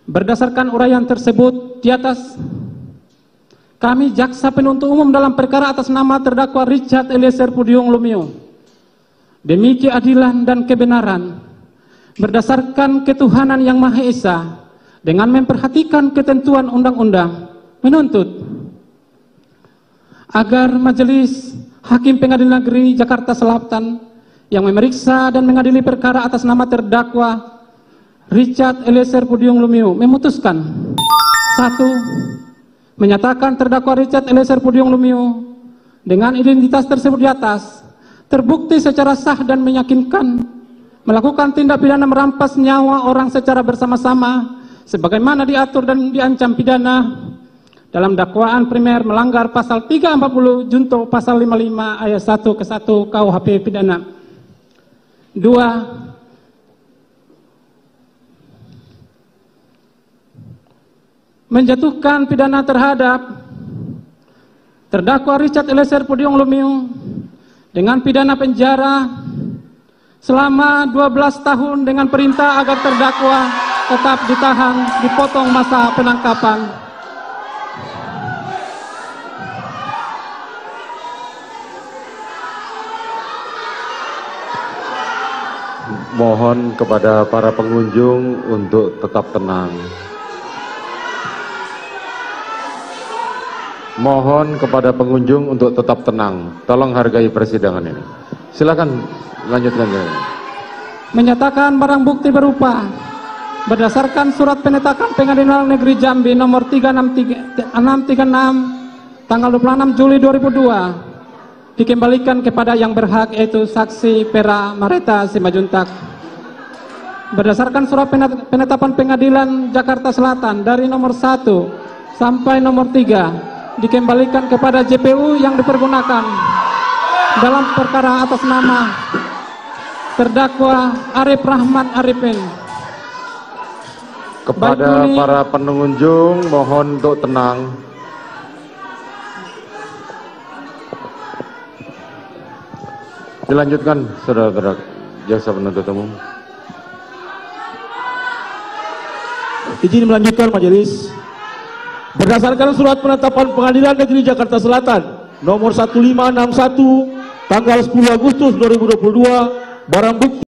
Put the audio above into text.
Berdasarkan uraian tersebut di atas, kami jaksa penuntut umum dalam perkara atas nama terdakwa Richard Eliezer Pudium Lumiu, demi keadilan dan kebenaran, berdasarkan ketuhanan yang Maha Esa, dengan memperhatikan ketentuan undang-undang, menuntut agar Majelis Hakim Pengadilan Negeri Jakarta Selatan yang memeriksa dan mengadili perkara atas nama terdakwa Richard Eliezer Pudium Lumiu memutuskan: 1. Menyatakan terdakwa Richard Eliezer Pudium Lumiu dengan identitas tersebut di atas terbukti secara sah dan meyakinkan melakukan tindak pidana merampas nyawa orang secara bersama-sama sebagaimana diatur dan diancam pidana dalam dakwaan primer melanggar pasal 340 junto pasal 55 ayat 1 ke 1 KUHP pidana. 2. Menjatuhkan pidana terhadap terdakwa Richard Eliezer Pudium Lumiu dengan pidana penjara selama 12 tahun dengan perintah agar terdakwa tetap ditahan, dipotong masa penangkapan. Mohon kepada para pengunjung untuk tetap tenang. Mohon kepada pengunjung untuk tetap tenang. Tolong hargai persidangan ini. Silakan lanjutkan. Menyatakan barang bukti berupa berdasarkan surat penetapan Pengadilan Negeri Jambi nomor 636 tanggal 26 Juli 2002 dikembalikan kepada yang berhak, yaitu saksi Pera Mareta Simajuntak. Berdasarkan surat penetapan Pengadilan Jakarta Selatan dari nomor 1 sampai nomor 3 dikembalikan kepada JPU yang dipergunakan dalam perkara atas nama terdakwa Arif Rahman Arifin. Kepada para pengunjung mohon untuk tenang. Dilanjutkan, saudara-saudara jaksa penuntut umum. Izin melanjutkan majelis. Berdasarkan surat penetapan Pengadilan Negeri Jakarta Selatan nomor 1561 tanggal 10 Agustus 2022, barang bukti